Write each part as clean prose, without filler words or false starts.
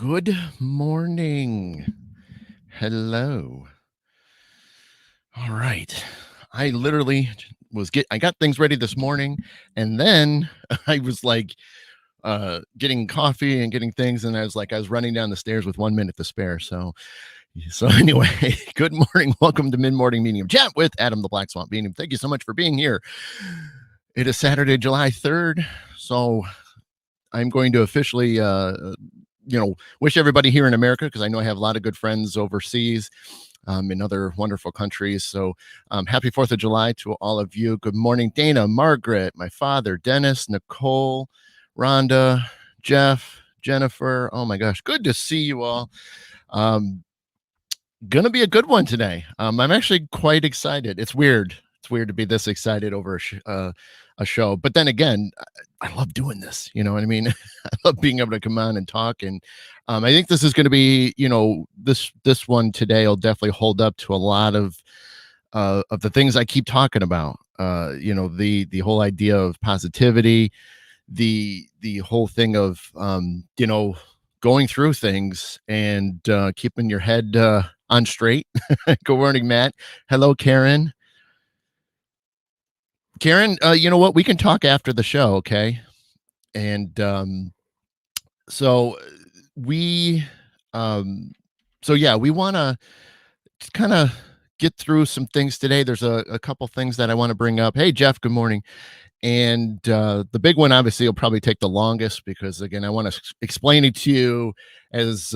Good morning. Hello. All right. I literally I got things ready this morning and then I was like getting coffee and getting things and I was running down the stairs with 1 minute to spare. So anyway, good morning. Welcome to Mid Morning Medium Chat with Adam the Black Swamp Medium. Thank you so much for being here. It is Saturday, July 3rd. So I'm going to officially wish everybody here in America, because I know I have a lot of good friends overseas in other wonderful countries. So happy 4th of July to all of you. Good morning, Dana, Margaret, my father, Dennis, Nicole, Rhonda, Jeff, Jennifer. Oh my gosh, good to see you all. Gonna be a good one today. I'm actually quite excited. It's weird. It's weird to be this excited over a show, but then again, I love doing this. You know what I mean? I love being able to come on and talk, and I think this is going to be, this one today will definitely hold up to a lot of the things I keep talking about. The whole idea of positivity, the whole thing of going through things and keeping your head on straight. Good morning, Matt. Hello, Karen. Karen, you know what? We can talk after the show, okay? And so we, we want to kind of get through some things today. There's a couple things that I want to bring up. Hey, Jeff, good morning. And the big one, obviously, will probably take the longest because, again, I want to explain it to you as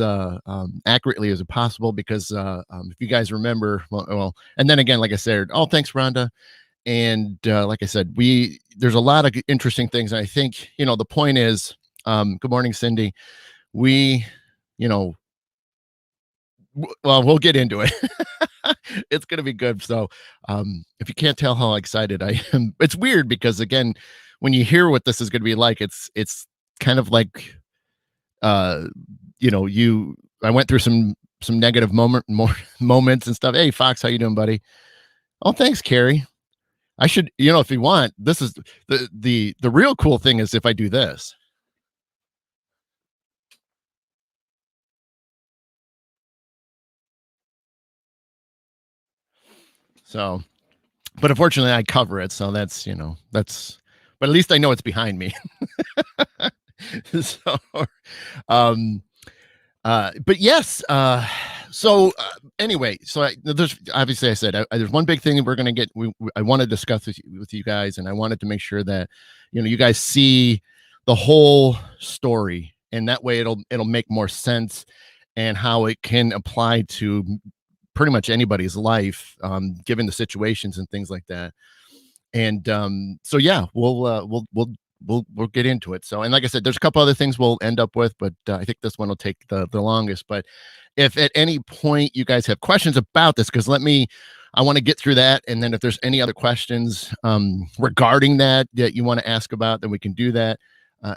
accurately as possible. Because if you guys remember, and then again, like I said, thanks, Rhonda. And like I said, there's a lot of interesting things. And I think, the point is, good morning, Cindy. We'll get into it. It's going to be good. So if you can't tell how excited I am, it's weird because, again, when you hear what this is going to be like, it's kind of like, I went through some negative moments and stuff. Hey, Fox, how you doing, buddy? Oh, thanks, Carrie. I should, if you want, this is the real cool thing is if I do this. So, but unfortunately I cover it. So that's, but at least I know it's behind me. So, but yes, anyway, there's obviously I said there's one big thing that we're going to get. I want to discuss with you guys, and I wanted to make sure that you guys see the whole story, and that way it'll make more sense and how it can apply to pretty much anybody's life, given the situations and things like that. And we'll get into it. So, and like I said, there's a couple other things we'll end up with, but I think this one will take the longest. But if at any point you guys have questions about this, because I want to get through that. And then if there's any other questions regarding that you want to ask about, then we can do that.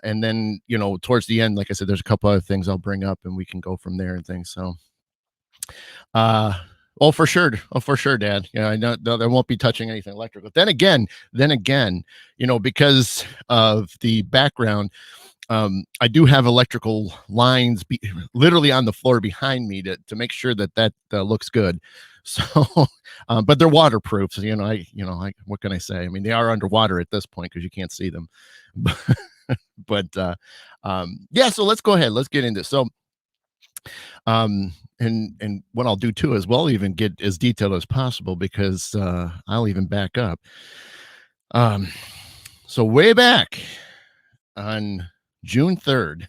And then, towards the end, like I said, there's a couple other things I'll bring up and we can go from there and things. So, for sure. Oh, for sure, Dad. Yeah, I know there won't be touching anything electrical. Then again, because of the background, I do have electrical lines literally on the floor behind me to make sure that looks good. So, but they're waterproof. So, what can I say? I mean, they are underwater at this point because you can't see them. But so let's go ahead. Let's get into it. So, and what I'll do too is we'll even get as detailed as possible because I'll even back up. So way back on June 3rd.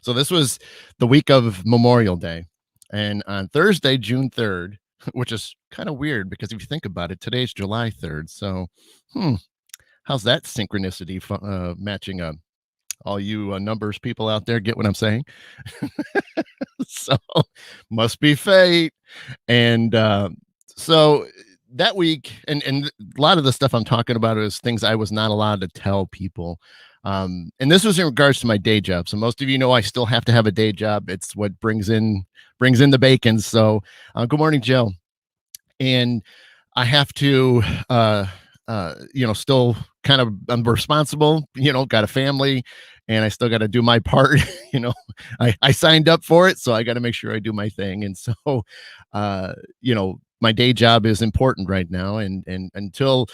So this was the week of Memorial Day. And on Thursday, June 3rd, which is kind of weird because if you think about it, today's July 3rd. So, how's that synchronicity matching up? All you numbers people out there get what I'm saying? So must be fate. And so that week, and a lot of the stuff I'm talking about is things I was not allowed to tell people. And this was in regards to my day job. So most of you know I still have to have a day job. It's what brings in the bacon. So good morning, Joe. And I have to still kind of I'm responsible, got a family, and I still got to do my part. you know, I signed up for it, so I got to make sure I do my thing. And so, my day job is important right now, and until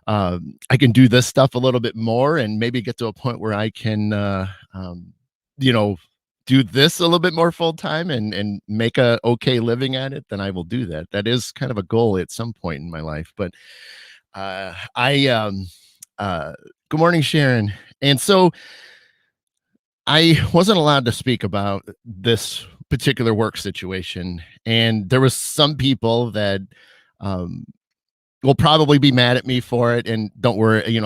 I can do this stuff a little bit more, and maybe get to a point where I can, you know, do this a little bit more full time and make a okay living at it, then I will do that. That is kind of a goal at some point in my life. But I uh good morning, Sharon. And so I wasn't allowed to speak about this particular work situation. And there was some people that um will probably be mad at me for it. And don't worry,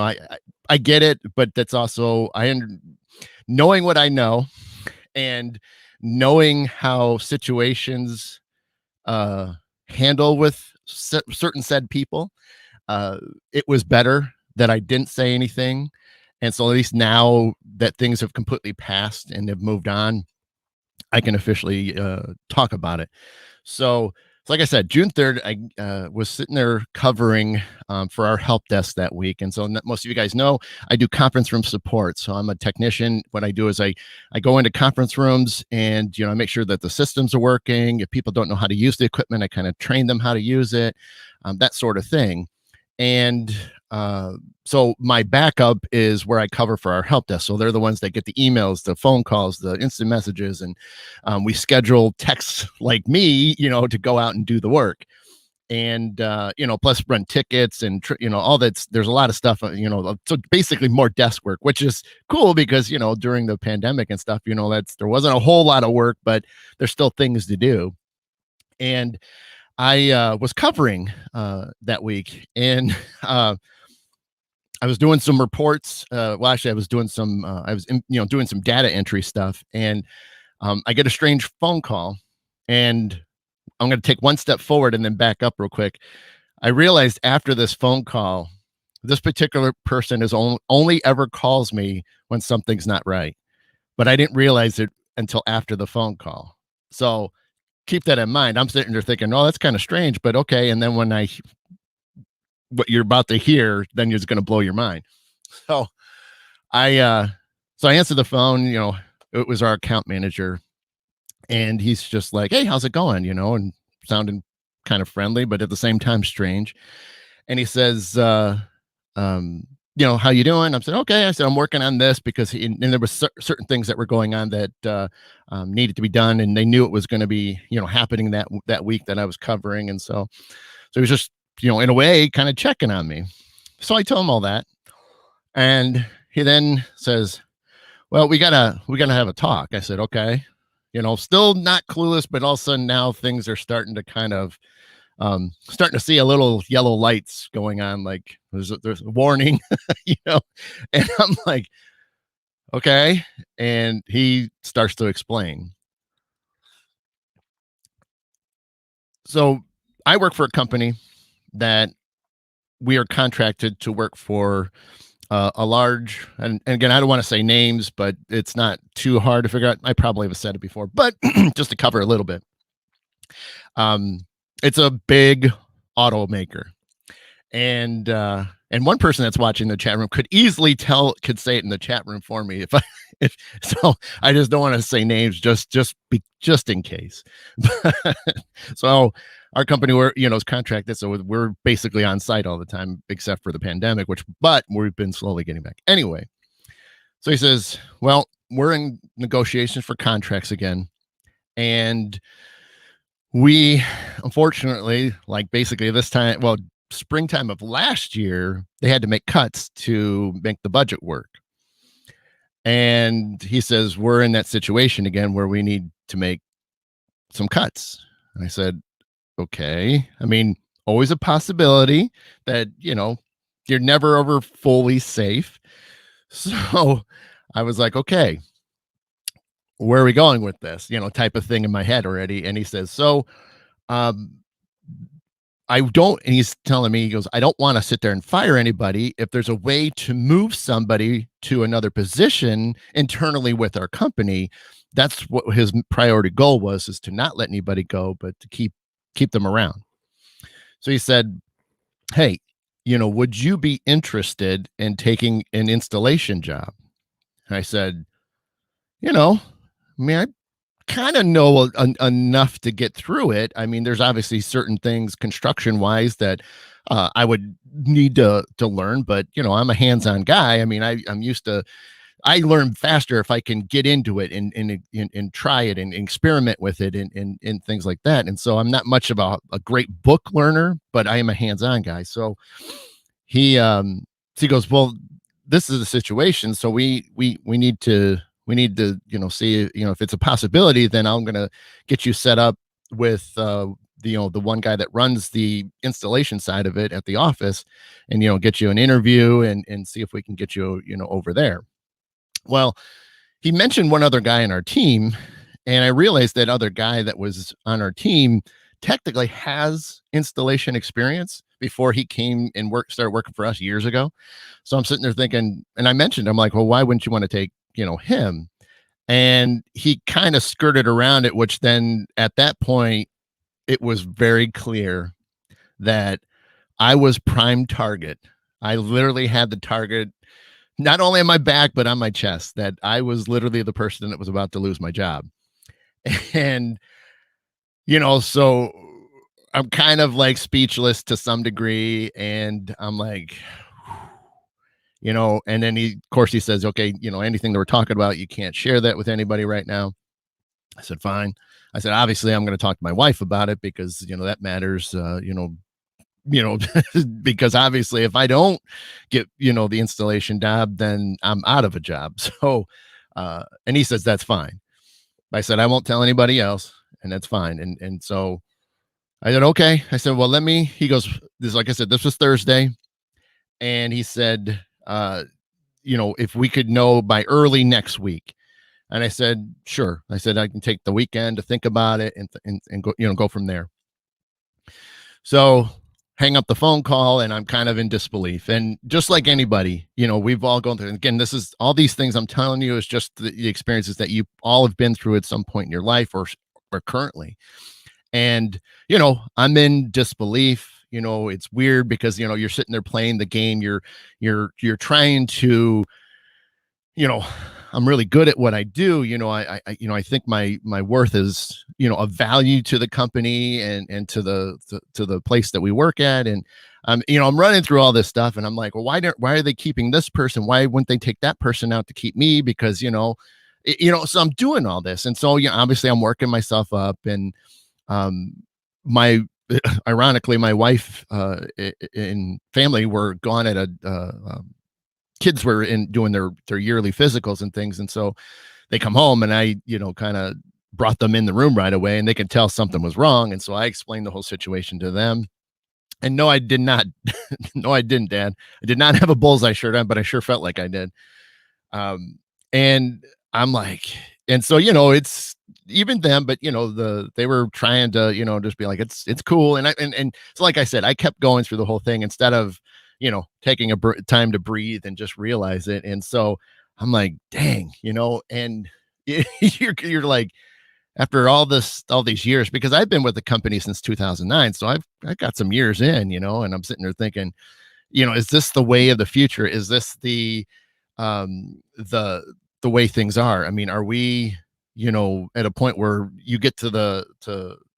I get it, but that's also knowing what I know, and knowing how situations uh handle with certain said people, uh it was better that I didn't say anything. And so at least now that things have completely passed and have moved on, I can officially talk about it. So like I said, June 3rd, I was sitting there covering for our help desk that week. And so most of you guys know I do conference room support. So I'm a technician. What I do is I go into conference rooms and, I make sure that the systems are working. If people don't know how to use the equipment, I kind of train them how to use it, that sort of thing. And so my backup is where I cover for our help desk. So they're the ones that get the emails, the phone calls, the instant messages, and we schedule techs like me, to go out and do the work. And plus run tickets and all that's, there's a lot of stuff, so basically more desk work, which is cool because during the pandemic and stuff, there wasn't a whole lot of work, but there's still things to do. And I was covering that week, and I was doing some reports. Well, actually, I was doing some. Doing some data entry stuff, and I get a strange phone call, and I'm going to take one step forward and then back up real quick. I realized after this phone call, this particular person is only ever calls me when something's not right, but I didn't realize it until after the phone call. So keep that in mind. I'm sitting there thinking, oh, that's kind of strange, but okay. And then when what you're about to hear, then it's going to blow your mind. So I, so I answered the phone, it was our account manager, and he's just like, hey, how's it going? And sounding kind of friendly, but at the same time, strange. And he says, how you doing? I said, okay. I said, I'm working on this because and there was certain things that were going on that needed to be done. And they knew it was going to be, happening that week that I was covering. And so he was just, in a way, kind of checking on me. So I told him all that. And he then says, well, we gotta have a talk. I said, okay. Still not clueless, but all of a sudden now things are starting to kind of starting to see a little yellow lights going on, like there's a warning, and I'm like, okay. And he starts to explain. So I work for a company that we are contracted to work for a large, and again, I don't want to say names, but it's not too hard to figure out. I probably have said it before, but just to cover a little bit, it's a big automaker. And one person that's watching the chat room could easily say it in the chat room for me if so. I just don't want to say names just in case. So our company, is contracted, so we're basically on site all the time except for the pandemic, but we've been slowly getting back anyway. So he says, well, we're in negotiations for contracts again, and we unfortunately, like basically this time, well, springtime of last year, they had to make cuts to make the budget work. And he says, we're in that situation again where we need to make some cuts. And I said, okay. I mean, always a possibility that, you're never ever fully safe. So I was like, okay, where are we going with this? Type of thing in my head already. And he says, so, and he's telling me, he goes, I don't want to sit there and fire anybody. If there's a way to move somebody to another position internally with our company, that's what his priority goal was, is to not let anybody go, but to keep them around. So he said, hey, would you be interested in taking an installation job? And I said, I mean, I kind of know enough to get through it. I mean, there's obviously certain things construction wise that I would need to learn, but I'm a hands-on guy. I mean, I'm used to. I learn faster if I can get into it and try it and experiment with it and things like that. And so I'm not much of a great book learner, but I am a hands-on guy. So he he goes, well, this is the situation. So we need to see if it's a possibility, then I'm gonna get you set up with the one guy that runs the installation side of it at the office, and get you an interview and see if we can get you over there. Well, he mentioned one other guy in our team, and I realized that other guy that was on our team technically has installation experience before he came and started working for us years ago. So I'm sitting there thinking, and I mentioned, I'm like, well, why wouldn't you want to take, him? And he kind of skirted around it, which then at that point, it was very clear that I was prime target. I literally had the target not only on my back, but on my chest, that I was literally the person that was about to lose my job. And, so I'm kind of like speechless to some degree. And I'm like, and then of course, he says, okay, anything that we're talking about, you can't share that with anybody right now. I said, fine. I said, obviously, I'm going to talk to my wife about it because, that matters, because obviously if I don't get, the installation job, then I'm out of a job. So, and he says, that's fine. I said, I won't tell anybody else, and that's fine. And so I said, okay. I said, well, he goes, this, like I said, this was Thursday. And he said, if we could know by early next week. And I said, sure. I said, I can take the weekend to think about it and go, go from there. So hang up the phone call, and I'm kind of in disbelief. And just like anybody, we've all gone through, again, this is all these things I'm telling you is just the experiences that you all have been through at some point in your life or currently. And, I'm in disbelief. It's weird because, you're sitting there playing the game. You're trying to, I'm really good at what I do. I think my worth is, of value to the company and to the place that we work at. And I'm running through all this stuff, and I'm like, well, why are they keeping this person? Why wouldn't they take that person out to keep me? Because, so I'm doing all this. And so, obviously I'm working myself up, and my ironically, my wife and family were gone at kids were in doing their yearly physicals and things. And so they come home, and I, kind of brought them in the room right away, and they could tell something was wrong. And so I explained the whole situation to them. And no, I did not. No, I didn't, Dad. I did not have a bullseye shirt on, but I sure felt like I did. And I'm like, and so, it's even them, but they were trying to, just be like, it's cool. And so, like I said, I kept going through the whole thing instead of, taking time to breathe and just realize it. And so I'm like, dang, and you're like, after all these years, because I've been with the company since 2009. So I got some years in, and I'm sitting there thinking, is this the way of the future? Is this the way things are? I mean, are we, at a point where you get to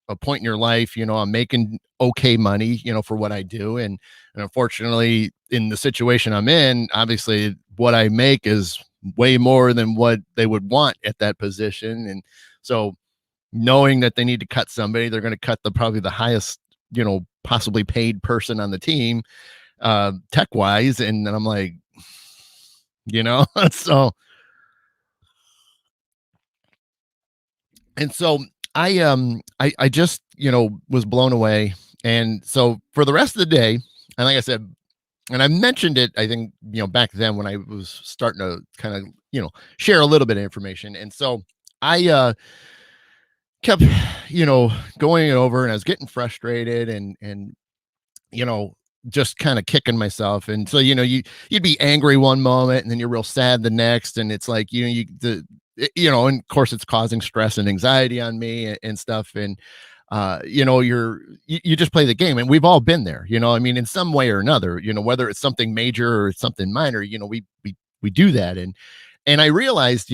a point in your life, I'm making okay money, for what I do. And unfortunately, in the situation I'm in, obviously what I make is way more than what they would want at that position. And so knowing that they need to cut somebody, they're going to cut probably the highest, possibly paid person on the team, tech wise. And then I'm like, so, and so I just, was blown away. And so for the rest of the day, and like I said, and I mentioned it, I think, back then when I was starting to kind of, share a little bit of information. And so I kept, going over, and I was getting frustrated and, just kind of kicking myself. And so, you'd be angry one moment, and then you're real sad the next. And it's like, and of course it's causing stress and anxiety on me and stuff. And, you just play the game, and we've all been there, I mean, in some way or another, whether it's something major or something minor, we do that. And I realized,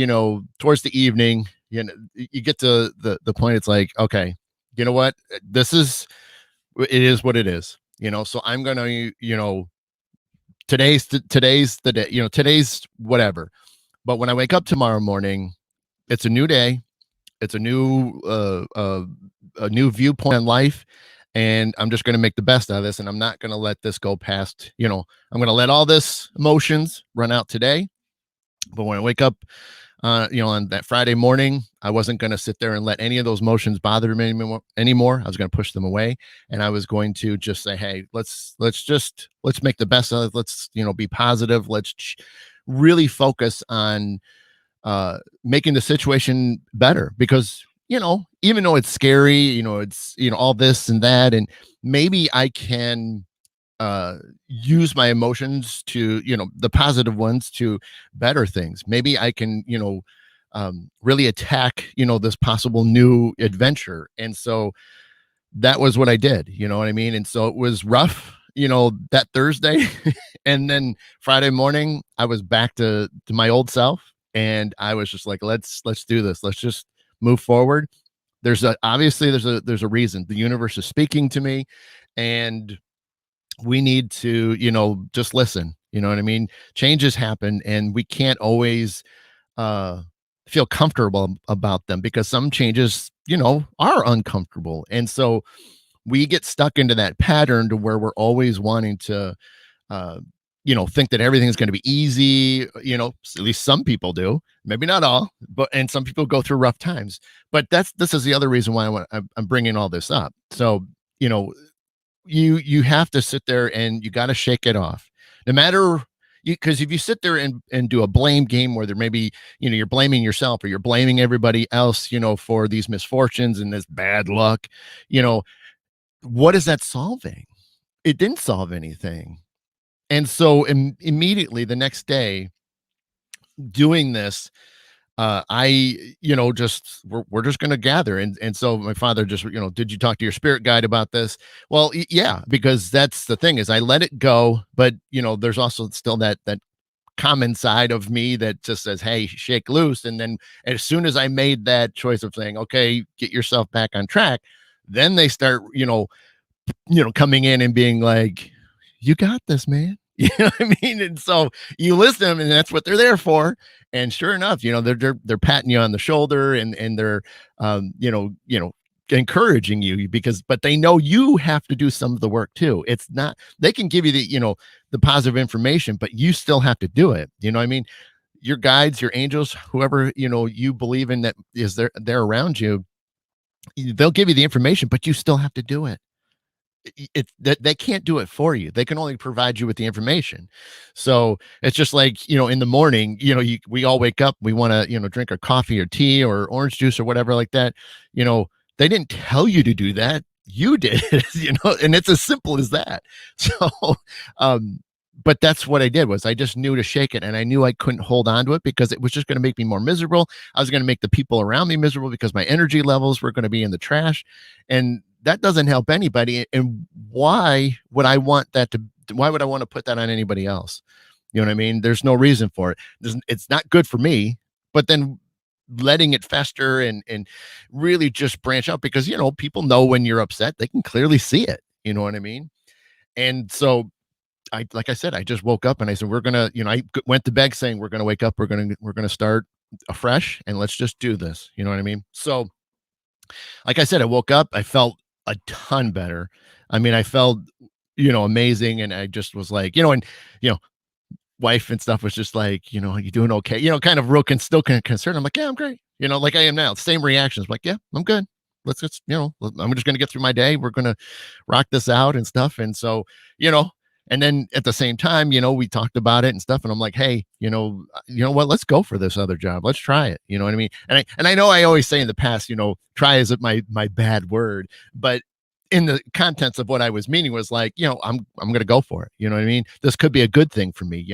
towards the evening, you get to the point. It's like, okay, you know what? It is what it is. So I'm gonna, today's the day. Today's whatever. But when I wake up tomorrow morning, it's a new day. It's a new viewpoint on life, and I'm just going to make the best out of this. And I'm not going to let this go past. I'm going to let all this emotions run out today. But when I wake up, on that Friday morning, I wasn't going to sit there and let any of those emotions bother me anymore. I was going to push them away, and I was going to just say, "Hey, let's make the best of it. Let's be positive. Really focus on making the situation better, because even though it's scary, it's all this and that, and maybe I can use my emotions to, the positive ones, to better things. Maybe I can, really attack, this possible new adventure." And so that was what I did, you know what I mean? And so it was rough, that Thursday. And then Friday morning, I was back to my old self. And I was just like, let's do this. Let's just move forward. Obviously there's a reason. The universe is speaking to me, and we need to, just listen. You know what I mean? Changes happen, and we can't always uh feel comfortable about them, because some changes, are uncomfortable. And so we get stuck into that pattern to where we're always wanting to uh think that everything's going to be easy. At least some people do, maybe not all, and some people go through rough times. But this is the other reason why I'm bringing all this up. So you know you have to sit there, and you got to shake it off, no matter you, because if you sit there and do a blame game where there maybe, you're blaming yourself, or you're blaming everybody else, for these misfortunes and this bad luck, you know what is that solving? It didn't solve anything. And so immediately the next day, doing this, I, just we're just going to gather. And so my father just, did you talk to your spirit guide about this? Well, yeah, because that's the thing, is I let it go. But, there's also still that common side of me that just says, hey, shake loose. And then as soon as I made that choice of saying, okay, get yourself back on track, then they start, coming in and being like, you got this, man. You know what I mean? And so you listen to them, and that's what they're there for. And sure enough, they're patting you on the shoulder, and they're, encouraging you, but they know you have to do some of the work too. It's not, they can give you the positive information, but you still have to do it. You know what I mean? Your guides, your angels, whoever, you believe in, that is they're around you. They'll give you the information, but you still have to do it. That they can't do it for you. They can only provide you with the information. So it's just like, in the morning, we all wake up, we want to, drink our coffee or tea or orange juice or whatever like that. They didn't tell you to do that. You did, and it's as simple as that. So, but that's what I did, was I just knew to shake it, and I knew I couldn't hold on to it, because it was just going to make me more miserable. I was going to make the people around me miserable, because my energy levels were going to be in the trash, and that doesn't help anybody. And why would I want to put that on anybody else? You know what I mean? There's no reason for it. It's not good for me. But then letting it fester and really just branch out, because people know when you're upset. They can clearly see it. You know what I mean? And so like I said, I just woke up and I said, we're gonna, went to bed saying, we're gonna wake up, we're gonna start afresh, and let's just do this. You know what I mean? So like I said, I woke up, I felt a ton better. I mean, I felt, amazing. And I just was like, and, wife and stuff was just like, are you doing okay? Kind of real still kind of concerned. I'm like, yeah, I'm great. Like I am now. Same reactions. Like, yeah, I'm good. Let's just, I'm just going to get through my day. We're going to rock this out and stuff. And so, and then at the same time, we talked about it and stuff. And I'm like, hey, you know what? Let's go for this other job. Let's try it. You know what I mean? And I know I always say in the past, try isn't my bad word, but in the contents of what I was meaning was like, I'm going to go for it. You know what I mean? This could be a good thing for me.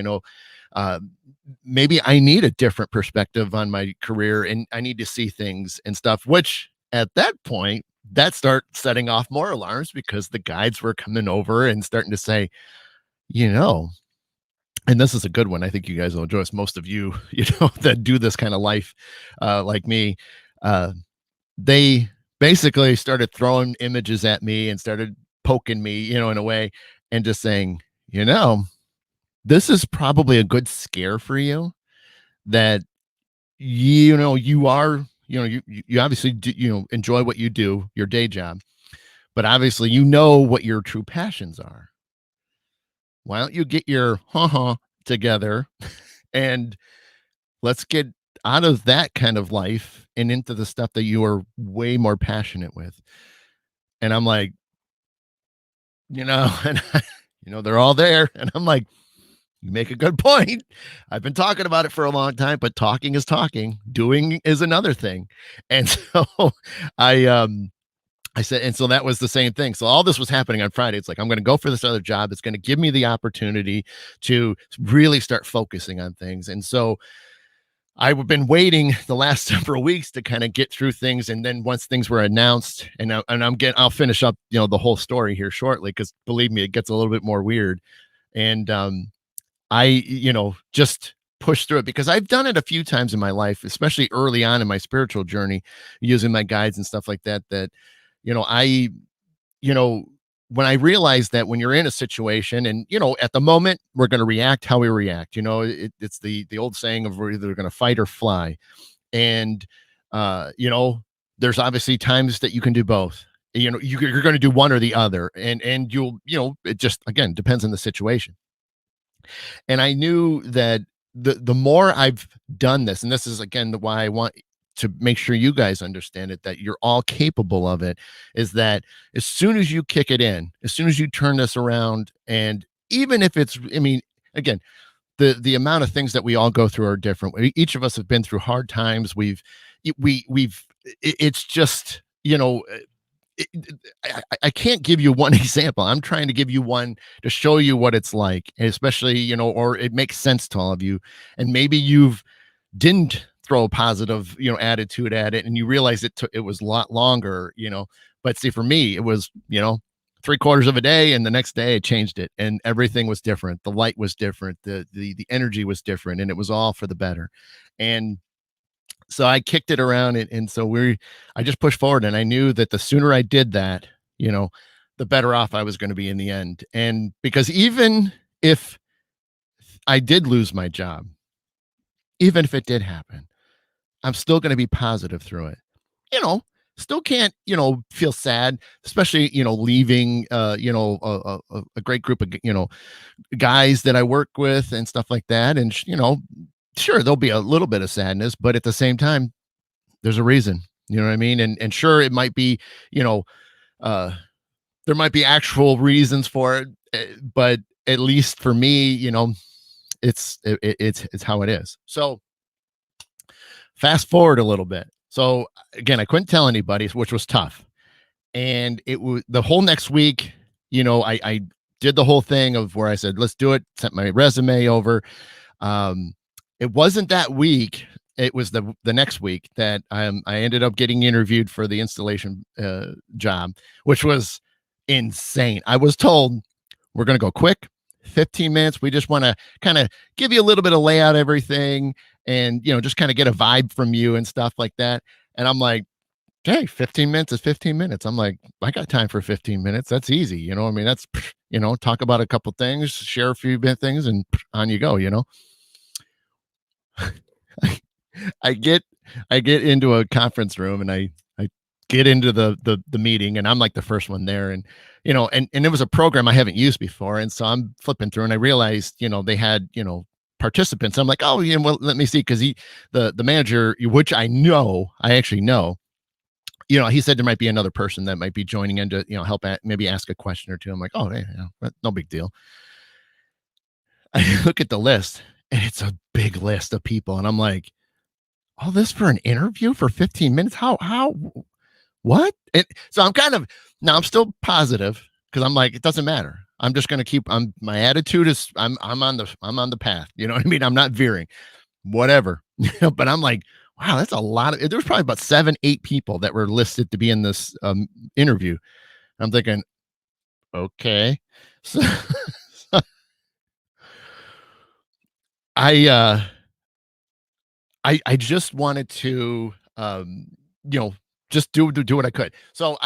Uh, Maybe I need a different perspective on my career, and I need to see things and stuff, which at that point, that start setting off more alarms because the guides were coming over and starting to say, you know, and this is a good one. I think you guys will enjoy this. Most of you, that do this kind of life, like me, uh, they basically started throwing images at me and started poking me, in a way, and just saying, you know, this is probably a good scare for you that you are, you obviously do, enjoy what you do, your day job, but obviously you know what your true passions are. Why don't you get your together and let's get out of that kind of life and into the stuff that you are way more passionate with. And I'm like, and they're all there. And I'm like, you make a good point. I've been talking about it for a long time, but talking is talking, doing is another thing. And so I I said, and so that was the same thing. So all this was happening on Friday. It's like, I'm going to go for this other job. It's going to give me the opportunity to really start focusing on things. And so I've been waiting the last several weeks to kind of get through things. And then once things were announced, I'll finish up, the whole story here shortly, because believe me, it gets a little bit more weird. And I, just push through it because I've done it a few times in my life, especially early on in my spiritual journey, using my guides and stuff like that, I, you know, when I realized that when you're in a situation and, at the moment we're going to react how we react, it's the old saying of we're either going to fight or fly. And, there's obviously times that you can do both. You're going to do one or the other. And you'll, it just, again, depends on the situation. And I knew that the more I've done this, and this is again why I want to make sure you guys understand it, that you're all capable of it, is that as soon as you kick it in, as soon as you turn this around, and even if it's, I mean, again, the amount of things that we all go through are different. Each of us have been through hard times. It's just, I can't give you one example. I'm trying to give you one to show you what it's like, and especially, or it makes sense to all of you. And maybe you've didn't throw a positive, attitude at it, and you realize it was a lot longer, But see, for me, it was, 3/4 of a day, and the next day I changed it, and everything was different. The light was different, the energy was different, and it was all for the better. And so I kicked it around, and so I just pushed forward, and I knew that the sooner I did that, you know, the better off I was going to be in the end. And because even if I did lose my job, even if it did happen, I'm still going to be positive through it. You know, Still can't, feel sad, especially, leaving, a great group of, guys that I work with and stuff like that. And, sure, there'll be a little bit of sadness, but at the same time, there's a reason, you know what I mean? And sure, it might be, you know, uh, there might be actual reasons for it, but at least for me, it's how it is. So fast forward a little bit. So again, I couldn't tell anybody, which was tough. And it was the whole next week, I did the whole thing of where I said, let's do it, sent my resume over. Um, it wasn't that week. It was the next week that I ended up getting interviewed for the installation job, which was insane. I was told we're going to go quick, 15 minutes. We just want to kind of give you a little bit of layout, everything, and just kind of get a vibe from you and stuff like that. And I'm like, hey, 15 minutes is 15 minutes. I'm like, I got time for 15 minutes. That's easy. I mean, that's, talk about a couple things, share a few bit things, and on you go. I get I get into a conference room, and I get into the meeting, and I'm like the first one there, and and it was a program I haven't used before, and so I'm flipping through, and I realized they had participants. I'm like, oh yeah, well, let me see, because the manager, which I actually know, he said there might be another person that might be joining in to help maybe ask a question or two. I'm like, oh hey, no big deal. I look at the list, and it's a big list of people, and I'm like, all this for an interview for 15 minutes? How what? So I'm kind of, now I'm still positive, because I'm like, it doesn't matter. I'm just going to keep, my attitude is I'm on the path. You know what I mean? I'm not veering, whatever. But I'm like, wow, that's a lot of there was probably about 7, 8 people that were listed to be in this, interview. I'm thinking, "Okay." So I, uh, I just wanted to, you know, just do what I could. So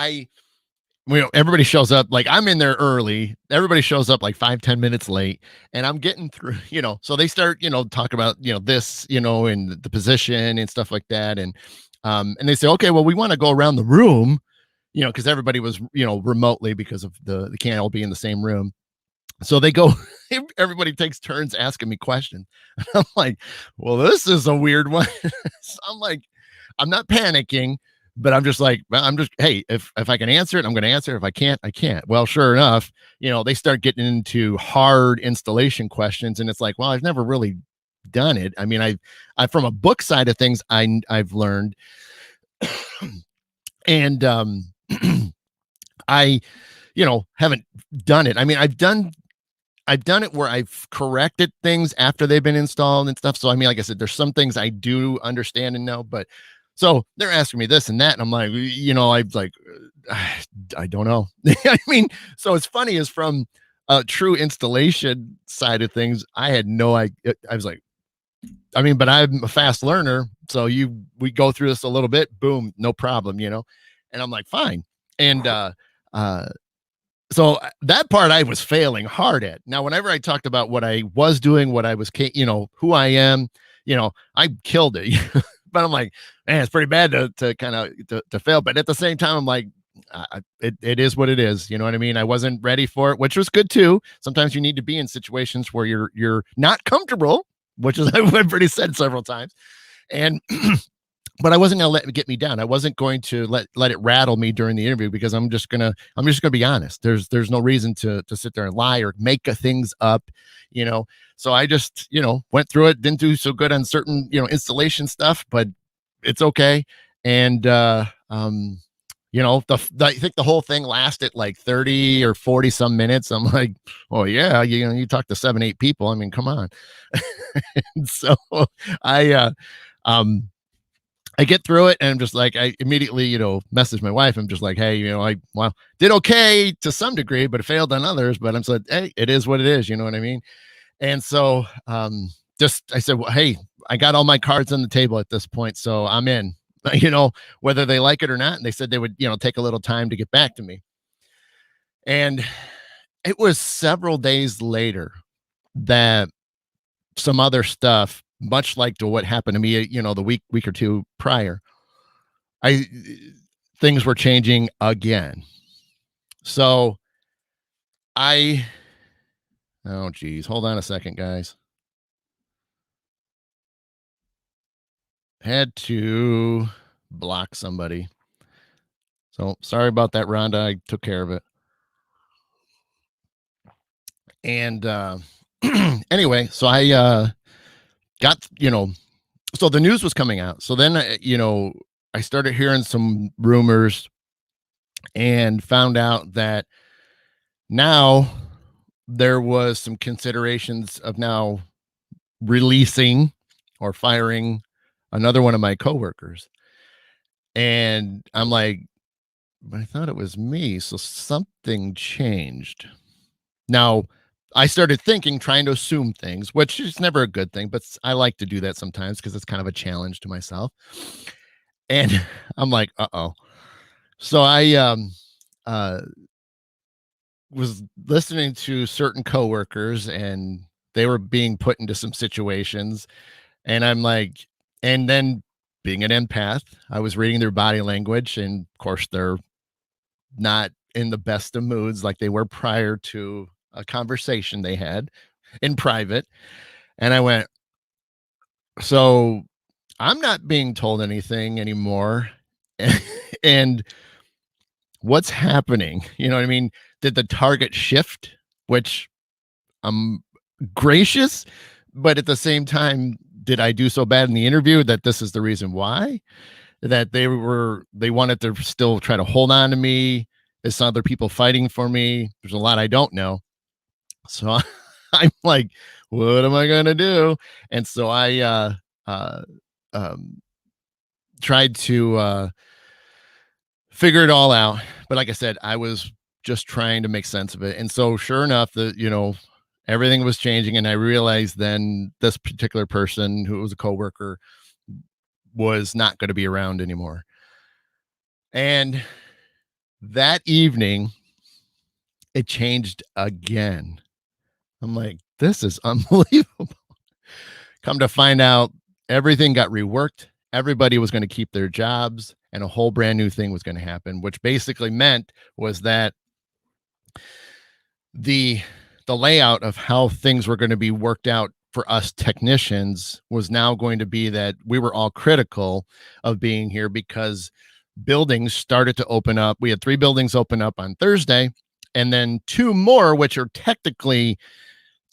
everybody shows up, like, I'm in there early, everybody shows up, like, 5, 10 minutes late, and I'm getting through so they start, talk about, this, and the position and stuff like that, and they say, "Okay, well, we wanna go around the room," because everybody was, remotely because of they can't all be in the same room. So they go everybody takes turns asking me questions. I'm like, "Well, this is a weird one." So I'm like, I'm not panicking, but I'm just like, well, I'm just, hey, if I can answer it, I'm going to answer. If I can't, I can't. Well, sure enough, they start getting into hard installation questions, and it's like, well, I've never really done it. I mean, I from a book side of things, I've learned, and I, haven't done it. I mean, I've done it where I've corrected things after they've been installed and stuff. So I mean, like I said, there's some things I do understand and know, but so they're asking me this and that, and I'm like, I'm like, I don't know. I mean, so it's funny is from a true installation side of things, I had no idea. I was like, I mean, but I'm a fast learner, so we go through this a little bit, boom, no problem. And I'm like, fine. And uh so that part I was failing hard at. Now, whenever I talked about what I was doing, what I was, who I am, I killed it. But I'm like, man, it's pretty bad to kind of to fail. But at the same time, I'm like, it is what it is. You know what I mean? I wasn't ready for it, which was good too. Sometimes you need to be in situations where you're not comfortable, which is I've already said several times. And but I wasn't gonna let it get me down. I wasn't going to let it rattle me during the interview because I'm just gonna be honest. There's no reason to sit there and lie or make things up, you know. So I just went through it. Didn't do so good on certain installation stuff, but it's okay. And I think the whole thing lasted like 30 or 40 some minutes. I'm like, oh yeah, you talk to 7, 8 people. I mean, come on. And so I um I get through it and I'm just like, I immediately, message my wife. I'm just like, hey, well, did okay to some degree, but it failed on others. But I'm like, hey, it is what it is. You know what I mean? And so just I said, well, hey, I got all my cards on the table at this point. So I'm in, whether they like it or not. And they said they would, take a little time to get back to me. And it was several days later that some other stuff, much like to what happened to me, the week or two prior, I things were changing again. So I oh geez, hold on a second, guys. Had to block somebody. So sorry about that, Rhonda. I took care of it. And anyway, so I got so the news was coming out. So then I started hearing some rumors and found out that now there was some considerations of now releasing or firing another one of my coworkers. And I'm like, but I thought it was me. So something changed. Now, I started thinking, trying to assume things, which is never a good thing, but I like to do that sometimes because it's kind of a challenge to myself. And I'm like, uh-oh. So I uh was listening to certain coworkers and they were being put into some situations. And I'm like, and then being an empath, I was reading their body language, and of course, they're not in the best of moods like they were prior to a conversation they had in private. And I went, so I'm not being told anything anymore. And what's happening? You know what I mean? Did the target shift? Which I'm gracious, but at the same time, did I do so bad in the interview that this is the reason why? That they wanted to still try to hold on to me. There's some other people fighting for me. There's a lot I don't know. So I'm like, what am I gonna do? And so I uh um tried to figure it all out. But like I said, I was just trying to make sense of it. And so sure enough, everything was changing. And I realized then this particular person who was a coworker was not going to be around anymore. And that evening, it changed again. I'm like, this is unbelievable. Come to find out, everything got reworked. Everybody was going to keep their jobs, and a whole brand new thing was going to happen, which basically meant was that the layout of how things were going to be worked out for us technicians was now going to be that we were all critical of being here because buildings started to open up. We had 3 buildings open up on Thursday, and then 2 more, which are technically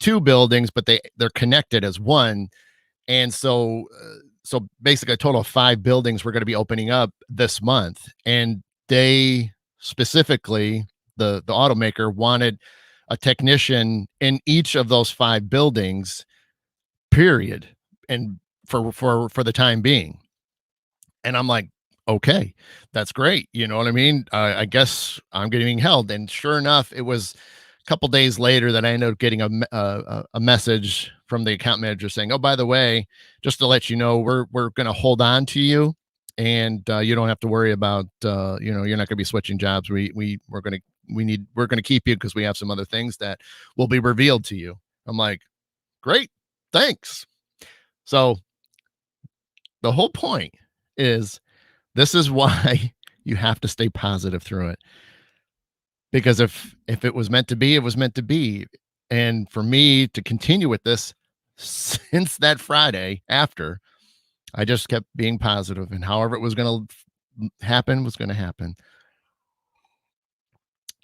2 buildings, but they're connected as one. And so basically a total of 5 buildings were going to be opening up this month. And they specifically, the automaker wanted a technician in each of those 5 buildings, period. And for the time being. And I'm like, okay, that's great. You know what I mean? I guess I'm getting held. And sure enough, it was a couple days later that I ended up getting a message from the account manager saying, "Oh, by the way, just to let you know, we're going to hold on to you, and you don't have to worry about you're not going to be switching jobs. We're going to keep you because we have some other things that will be revealed to you." I'm like, great, thanks. So the whole point is, this is why you have to stay positive through it. Because if it was meant to be, it was meant to be. And for me to continue with this since that Friday after, I just kept being positive, and however it was going to happen was going to happen.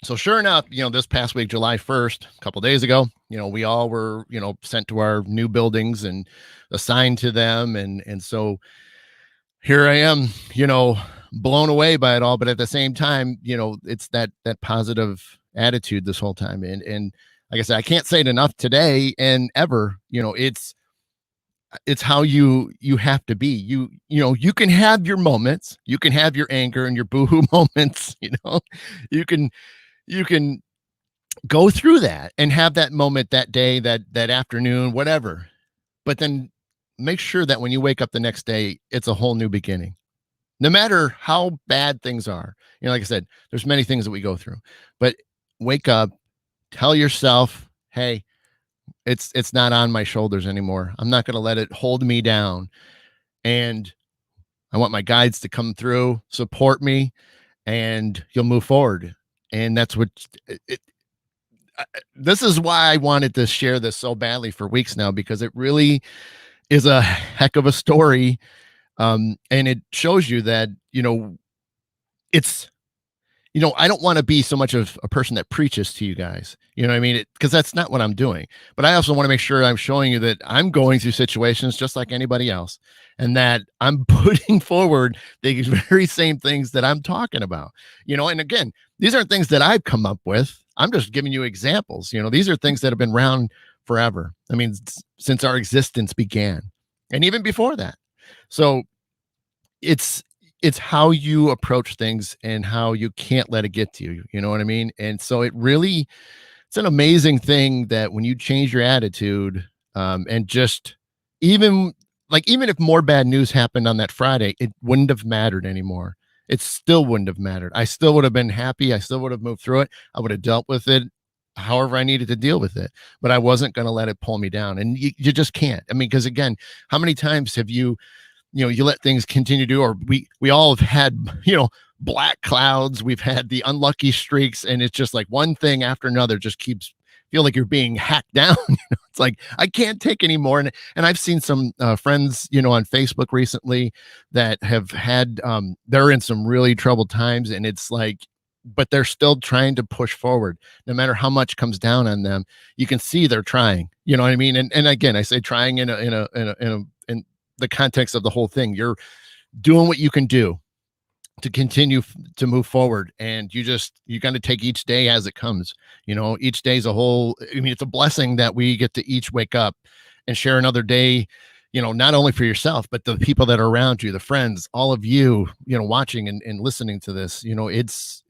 So sure enough, this past week, July 1st, a couple days ago, we all were, sent to our new buildings and assigned to them. And so here I am, blown away by it all. But at the same time, it's that positive attitude this whole time. And like I said, I can't say it enough today and ever. It's how you have to be. You can have your moments, you can have your anger and your boohoo moments. You can go through that and have that moment, that day, that afternoon, whatever. But then make sure that when you wake up the next day, it's a whole new beginning. No matter how bad things are, like I said, there's many things that we go through, but wake up, tell yourself, hey, it's not on my shoulders anymore. I'm not going to let it hold me down. And I want my guides to come through, support me, and you'll move forward. And that's what this is why I wanted to share this so badly for weeks now, because it really is a heck of a story. And it shows you that, it's, I don't want to be so much of a person that preaches to you guys, you know what I mean? Because that's not what I'm doing. But I also want to make sure I'm showing you that I'm going through situations just like anybody else, and that I'm putting forward the very same things that I'm talking about, and again, these aren't things that I've come up with. I'm just giving you examples. These are things that have been around forever. I mean, since our existence began, and even before that. So it's how you approach things and how you can't let it get to you. You know what I mean? And so it's an amazing thing that when you change your attitude, and just even if more bad news happened on that Friday, it wouldn't have mattered anymore. It still wouldn't have mattered. I still would have been happy. I still would have moved through it. I would have dealt with it however I needed to deal with it, but I wasn't going to let it pull me down. And you just can't. I mean, because again, how many times have you let things continue to, or we all have had, black clouds. We've had the unlucky streaks, and it's just like one thing after another just keeps feel like you're being hacked down. It's like, I can't take anymore. And I've seen some friends, on Facebook recently that have had, they're in some really troubled times, and it's like, but they're still trying to push forward no matter how much comes down on them. You can see they're trying, you know what I mean? And again, I say trying in the context of the whole thing. You're doing what you can do to continue to move forward, and you got to take each day as it comes. Each day's a whole, I mean, it's a blessing that we get to each wake up and share another day, not only for yourself, but the people that are around you, the friends, all of you, watching and listening to this, it's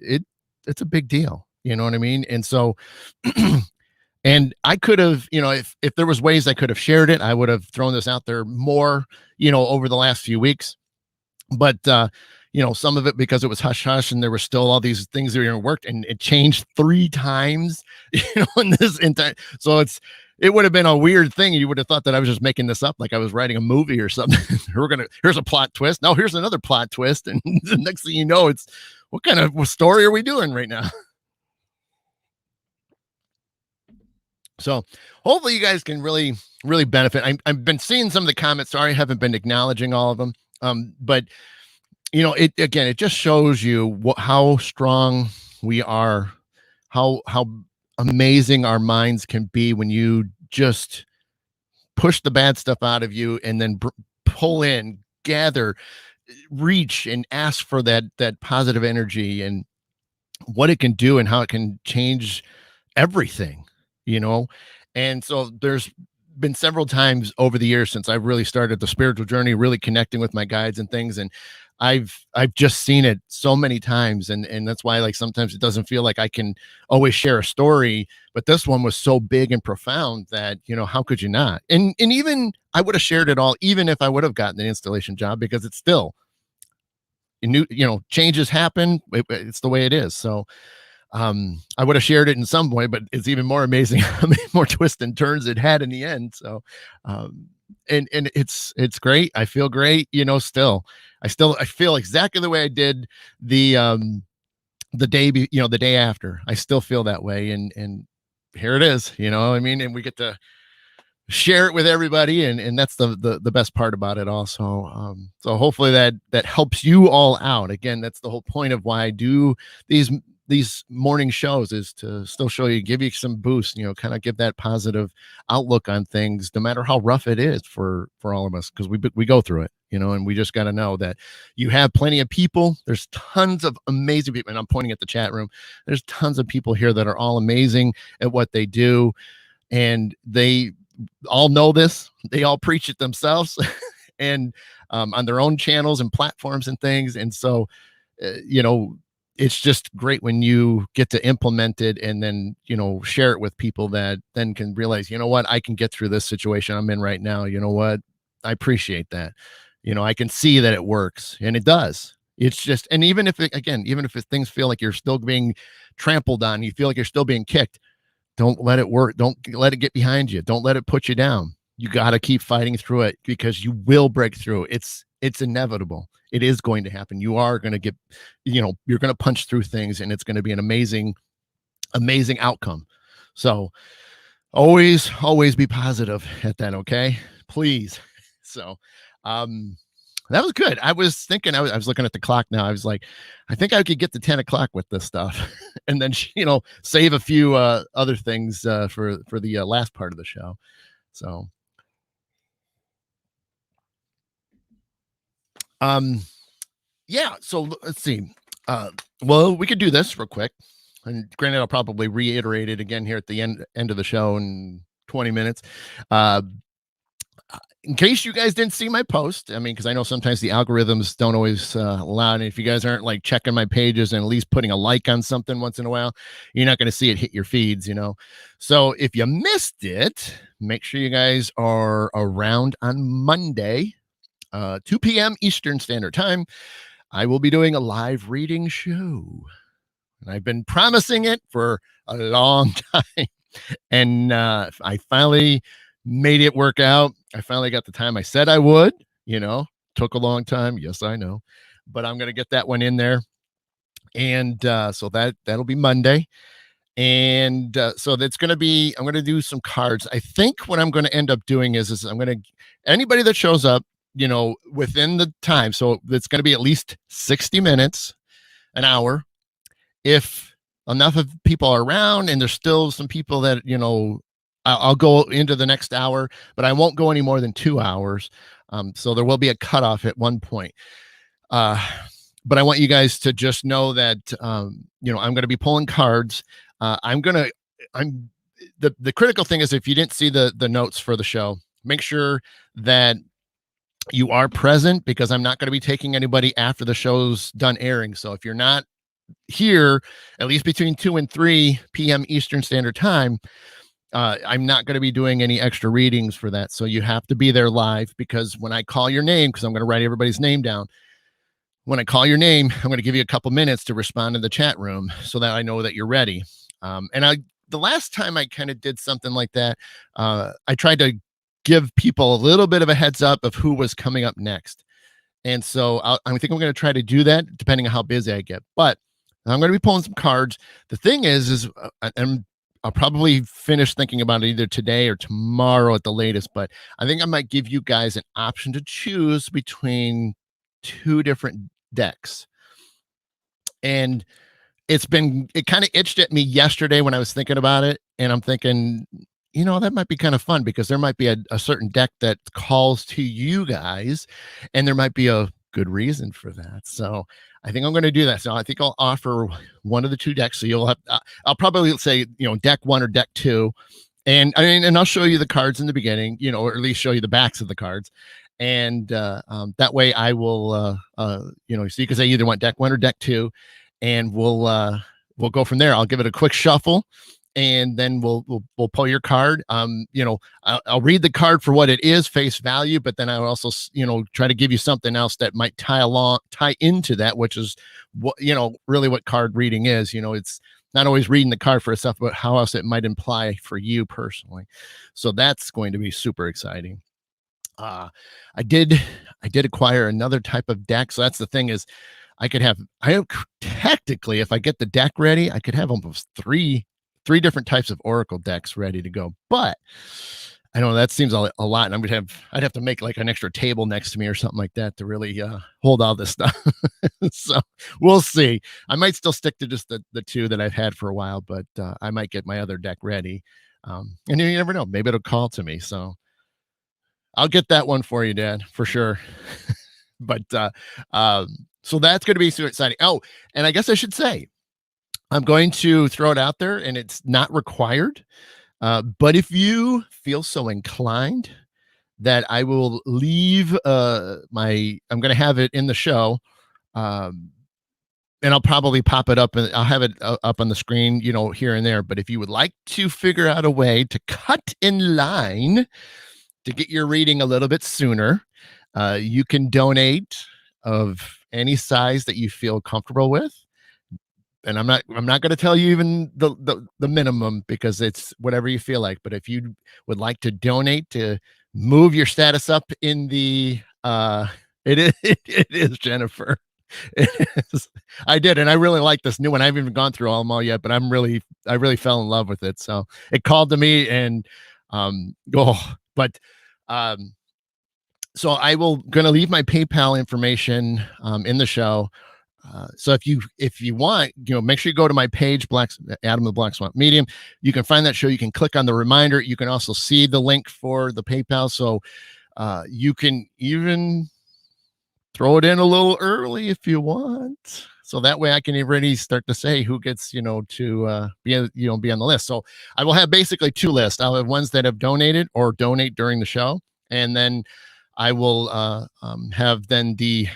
a big deal. You know what I mean? And so, and I could have, if there was ways I could have shared it, I would have thrown this out there more, over the last few weeks. But some of it because it was hush hush and there were still all these things that were worked, and it changed 3 times, in this entire. So it would have been a weird thing. You would have thought that I was just making this up, like I was writing a movie or something. Here's a plot twist. No, here's another plot twist. And the next thing you know, it's what kind of story are we doing right now? So hopefully you guys can really, really benefit. I've been seeing some of the comments. Sorry, I haven't been acknowledging all of them. But it just shows you how strong we are, how amazing our minds can be when you just push the bad stuff out of you and then pull in, gather, reach, and ask for that positive energy and what it can do and how it can change everything, you know? And so there's been several times over the years since I've really started the spiritual journey, really connecting with my guides and things. And I've just seen it so many times. And that's why, like, sometimes it doesn't feel like I can always share a story, but this one was so big and profound that, how could you not? And even I would have shared it all, even if I would have gotten an installation job, because it's still new, changes happen. It's the way it is. So, I would have shared it in some way, but it's even more amazing how many more twists and turns it had in the end. So, and it's great. I feel great, still. I feel exactly the way I did the day after. I still feel that way. And here it is, I mean, and we get to share it with everybody. And that's the best part about it also. So hopefully that helps you all out. Again, that's the whole point of why I do these morning shows, is to still give you some boost, kind of give that positive outlook on things, no matter how rough it is for all of us, because we go through it, and we just got to know that you have plenty of people. There's tons of amazing people, and I'm pointing at the chat room. There's tons of people here that are all amazing at what they do, and they all know this. They all preach it themselves and on their own channels and platforms and things. And so, it's just great when you get to implement it and then, share it with people that then can realize, what, I can get through this situation I'm in right now. You know what? I appreciate that. I can see that it works, and it does. It's just, and even if things feel like you're still being trampled on, you feel like you're still being kicked, don't let it work. Don't let it get behind you. Don't let it put you down. You got to keep fighting through it, because you will break through. It's inevitable. It is going to happen. You are going to get, you're going to punch through things, and it's going to be an amazing, amazing outcome. So always be positive at that. Okay, please. So, that was good. I was thinking, I was looking at the clock now. I was like, I think I could get to 10 o'clock with this stuff and then, save a few other things for the last part of the show. So, yeah. So let's see. Well, we could do this real quick. And granted, I'll probably reiterate it again here at the end of the show in 20 minutes. In case you guys didn't see my post, I mean, because I know sometimes the algorithms don't always allow it. And if you guys aren't like checking my pages and at least putting a like on something once in a while, you're not going to see it hit your feeds, So if you missed it, make sure you guys are around on Monday, 2 p.m. Eastern Standard Time. I will be doing a live reading show. And I've been promising it for a long time. And I finally made it work out. I finally got the time I said I would, took a long time. Yes, I know, but I'm going to get that one in there. And so that'll be Monday. And so that's going to be, I'm going to do some cards. I think what I'm going to end up doing is I'm going to, anybody that shows up, within the time. So it's going to be at least 60 minutes, an hour. If enough of people are around and there's still some people that, I'll go into the next hour, but I won't go any more than 2 hours. So there will be a cutoff at one point. But I want you guys to just know that, I'm going to be pulling cards. The critical thing is, if you didn't see the notes for the show, make sure that You are present because I'm not going to be taking anybody after the show's done airing. So if you're not here, at least between 2 and 3 p.m. Eastern Standard Time, I'm not going to be doing any extra readings for that. So you have to be there live, because when I call your name, because I'm going to write everybody's name down, when I call your name, I'm going to give you a couple minutes to respond in the chat room so that I know that you're ready. The last time I kind of did something like that, I tried to give people a little bit of a heads up of who was coming up next. And so I think I'm going to try to do that depending on how busy I get. But I'm going to be pulling some cards. The thing is I'll probably finish thinking about it either today or tomorrow at the latest. But I think I might give you guys an option to choose between 2 different decks. And it kind of itched at me yesterday when I was thinking about it. And I'm thinking, that might be kind of fun, because there might be a certain deck that calls to you guys, and there might be a good reason for that. So I think I'm going to do that. So I think I'll offer one of the 2 decks. So you'll have, I'll probably say, deck 1 or deck 2. And and I'll show you the cards in the beginning, or at least show you the backs of the cards. And that way I will, so you can say either want deck 1 or deck 2, and we'll go from there. I'll give it a quick shuffle, and then we'll pull your card. I'll read the card for what it is, face value, but then I'll also, try to give you something else that might tie into that, which is what, really what card reading is. It's not always reading the card for itself, but how else it might imply for you personally. So that's going to be super exciting. I did acquire another type of deck. So that's the thing, is technically, if I get the deck ready, I could have almost three different types of Oracle decks ready to go. But I know that seems a lot, and I'd have to make like an extra table next to me or something like that to really hold all this stuff. So we'll see. I might still stick to just the 2 that I've had for a while, but I might get my other deck ready. And you never know, maybe it'll call to me. So I'll get that one for you, Dad, for sure. But so that's going to be super exciting. Oh, and I guess I should say, I'm going to throw it out there, and it's not required. But if you feel so inclined, that I will leave I'm going to have it in the show. And I'll probably pop it up, and I'll have it up on the screen, here and there. But if you would like to figure out a way to cut in line to get your reading a little bit sooner, you can donate of any size that you feel comfortable with. And I'm not going to tell you even the minimum, because it's whatever you feel like. But if you would like to donate to move your status up in the it is Jennifer. It is. I did, and I really like this new one. I haven't even gone through all yet, but I really fell in love with it. So it called to me, and so I will going to leave my PayPal information in the show. So if you want, make sure you go to my page, Adam the Black Swamp Medium. You can find that show. You can click on the reminder. You can also see the link for the PayPal. So you can even throw it in a little early if you want. So that way I can already start to say who gets, to be on the list. So I will have basically 2 lists. I'll have ones that have donated or donate during the show. And then I will have then the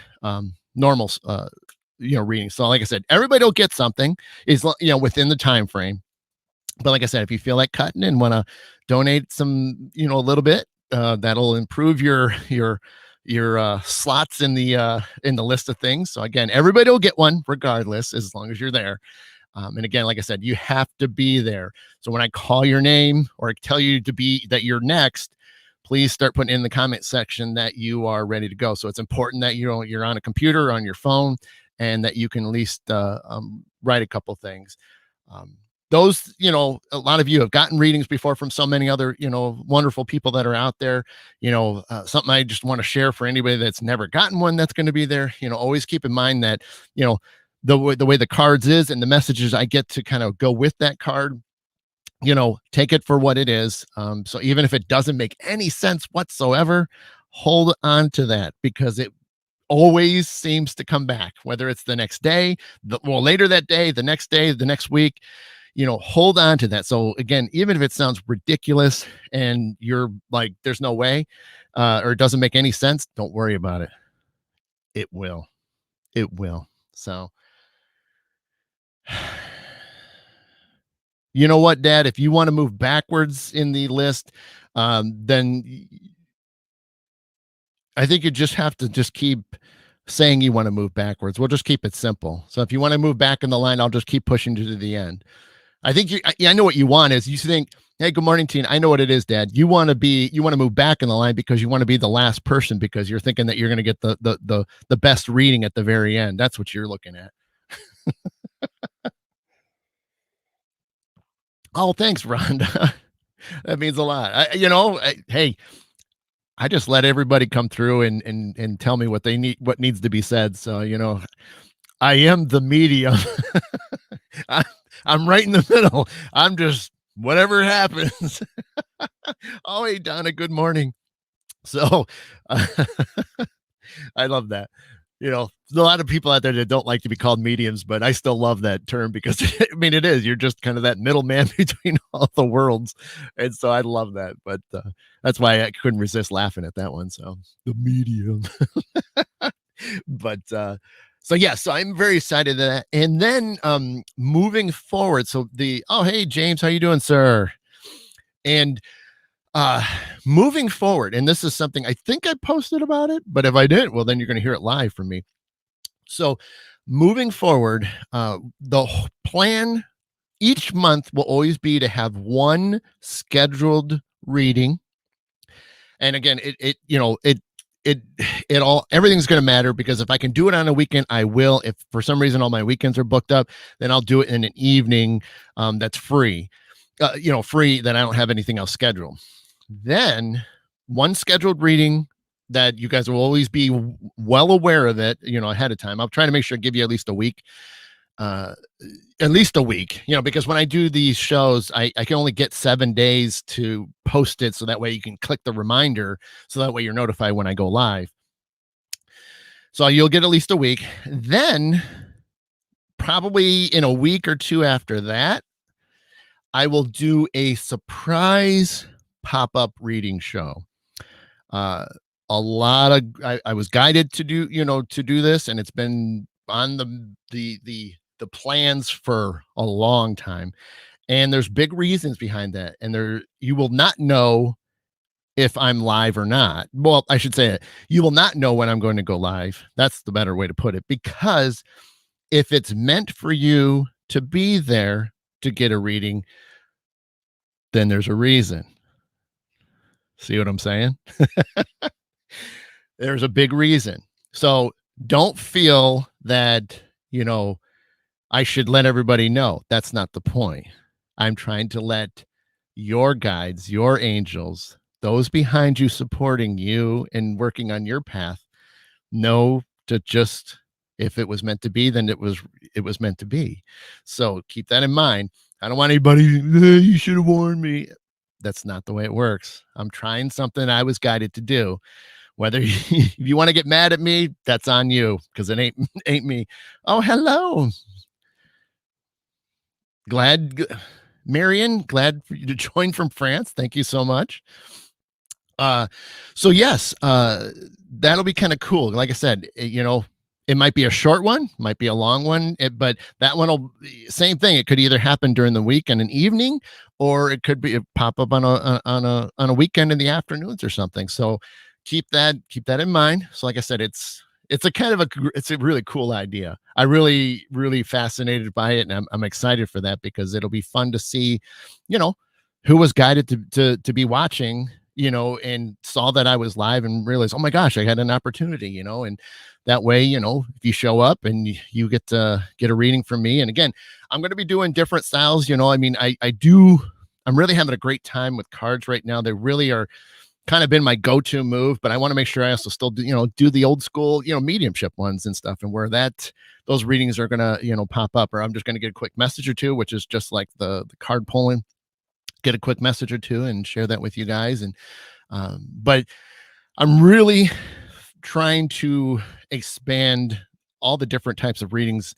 normal reading. So like I said, everybody will get something, is within the time frame. But like I said, if you feel like cutting and want to donate some, a little bit, that'll improve your slots in the list of things. So again, everybody will get one regardless, as long as you're there. And again, like I said, you have to be there. So when I call your name or tell you that you're next, please start putting in the comment section that you are ready to go. So it's important that you're on a computer or on your phone, and that you can at least write a couple things. Those, a lot of you have gotten readings before from so many other, wonderful people that are out there. Something I just want to share for anybody that's never gotten one that's going to be there. Always keep in mind that, the way the cards is and the messages I get to kind of go with that card, take it for what it is. So even if it doesn't make any sense whatsoever, hold on to that, because it always seems to come back, whether it's the next day, later that day, the next week. hold on to that. So again, even if it sounds ridiculous and you're like, there's no way, or it doesn't make any sense, don't worry about it. It will. It will. So, you know what, Dad? If you want to move backwards in the list, then I think you just have to just keep saying you want to move backwards. We'll just keep it simple. So if you want to move back in the line, I'll just keep pushing you to the end. I think I know what you want is you think, hey, good morning, teen. I know what it is, Dad. You want to move back in the line because you want to be the last person because you're thinking that you're going to get the best reading at the very end. That's what you're looking at. Oh, thanks, Rhonda. That means a lot. Hey, I just let everybody come through and tell me what they need, what needs to be said. So, I am the medium. I, I'm right in the middle. I'm just whatever happens. Oh, hey, Donna, good morning. So, uh, I love that. There's a lot of people out there that don't like to be called mediums, but I still love that term because I mean, it is. You're just kind of that middleman between all the worlds. And so I love that. But that's why I couldn't resist laughing at that one. So the medium. But so yeah, so I'm very excited that. And then moving forward, so hey James, how you doing, sir? And uh moving forward, and this is something I think I posted about it, but if I didn't, well, then you're going to hear it live from me. So moving forward, plan each month will always be to have one scheduled reading. And again, it it all everything's going to matter because if I can do it on a weekend, I will. If for some reason all my weekends are booked up, then I'll do it in an evening that's free. Free that I don't have anything else scheduled. Then one scheduled reading that you guys will always be well aware of it, ahead of time. I'll try to make sure I give you at least a week. Uh, at least a week, because when I do these shows, I can only get 7 days to post it. So that way you can click the reminder. So that way you're notified when I go live. So you'll get at least a week. Then probably in a week or two after that, I will do a surprise pop-up reading show. A lot of I was guided to do this, and it's been on the plans for a long time. And there's big reasons behind that. And you will not know if I'm live or not. Well, I should say it. You will not know when I'm going to go live. That's the better way to put it. Because if it's meant for you to be there to get a reading, then there's a reason. See what I'm saying? There's a big reason. So don't feel that, I should let everybody know. That's not the point. I'm trying to let your guides, your angels, those behind you supporting you and working on your path know to just, if it was meant to be, then it was meant to be. So keep that in mind. I don't want anybody, you should have warned me. That's not the way it works. I'm trying something I was guided to do. Whether if you want to get mad at me, that's on you because it ain't me. Oh, hello. Marion, glad for you to join from France. Thank you so much. So yes, that'll be kind of cool. Like I said, it might be a short one, might be a long one, but that one will same thing. It could either happen during the week and an evening, or it could pop up on a weekend in the afternoons or something. So keep that in mind. So like I said, it's a really cool idea. I really, really fascinated by it. And I'm excited for that because it'll be fun to see, who was guided to be watching, and saw that I was live and realized, oh my gosh, I had an opportunity, and that way, if you show up and you get to get a reading from me. And again, I'm going to be doing different styles. I mean, I'm really having a great time with cards right now. They really are kind of been my go-to move, but I want to make sure I also still do the old school, mediumship ones and stuff, and where those readings are going to, pop up, or I'm just going to get a quick message or two, which is just like the card pulling, get a quick message or two and share that with you guys. And, but I'm really trying to expand all the different types of readings,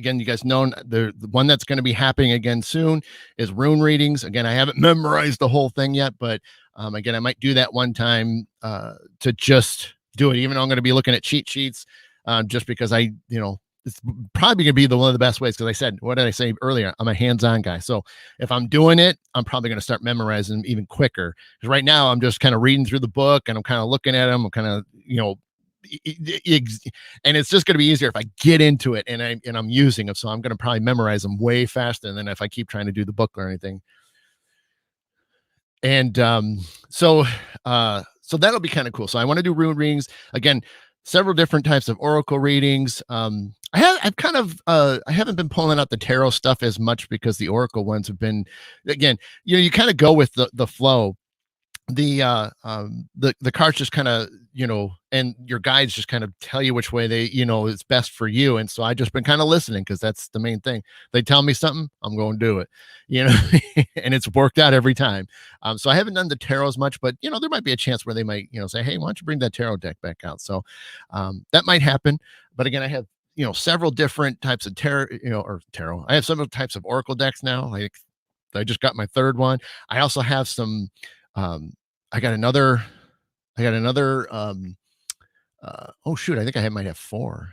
again, you guys know the one that's going to be happening again soon is rune readings. Again, I haven't memorized the whole thing yet, but again, I might do that one time to just do it, even though I'm going to be looking at cheat sheets, just because it's probably going to be one of the best ways. Because I said, what did I say earlier? I'm a hands-on guy. So if I'm doing it, I'm probably going to start memorizing them even quicker. Because right now I'm just kind of reading through the book and I'm kind of looking at them. I'm kind of, and it's just going to be easier if I get into it and I'm using them. So I'm going to probably memorize them way faster than if I keep trying to do the book or anything. And so that'll be kind of cool. So I want to do rune readings again, several different types of oracle readings. I haven't been pulling out the tarot stuff as much because the oracle ones have been, again, you kind of go with the flow. The cards just kind of, and your guides just kind of tell you which way they, it's best for you. And so I just been kind of listening, because that's the main thing. They tell me something, I'm going to do it, and it's worked out every time. So I haven't done the tarot as much, but there might be a chance where they might, say, hey, why don't you bring that tarot deck back out? So that might happen. But again, I have, several different types of tarot, or tarot. I have several types of oracle decks now. Like, I just got my third one. I also have some, I got another, oh shoot, I think might have four.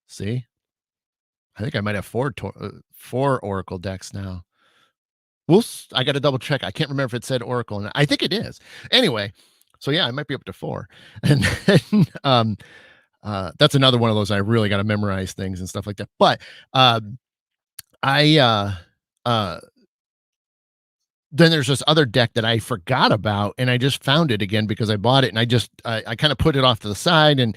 See, I think I might have four oracle decks now. I got to double check. I can't remember if it said oracle, and I think it is. Anyway, so yeah, I might be up to four. And then, that's another one of those I really got to memorize things and stuff like that. But then there's this other deck that I forgot about, and I just found it again because I bought it, and I kind of put it off to the side, and